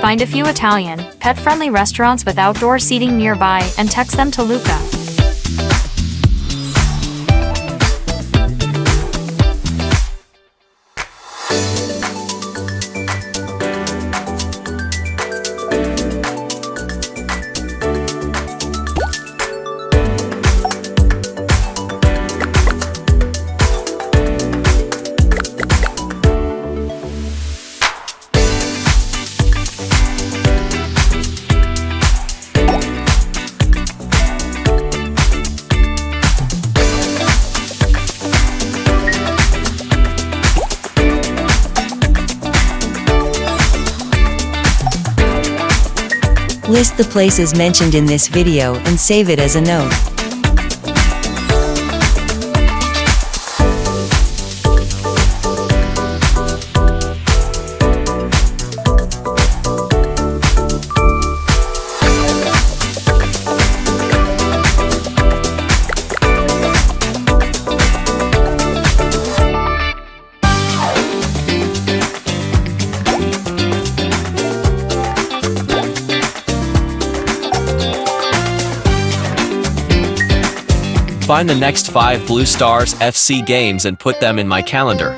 Find a few Italian, pet-friendly restaurants with outdoor seating nearby and text them to Luca. List the places mentioned in this video and save it as a note. Find the next 5 Blue Stars FC games and put them in my calendar.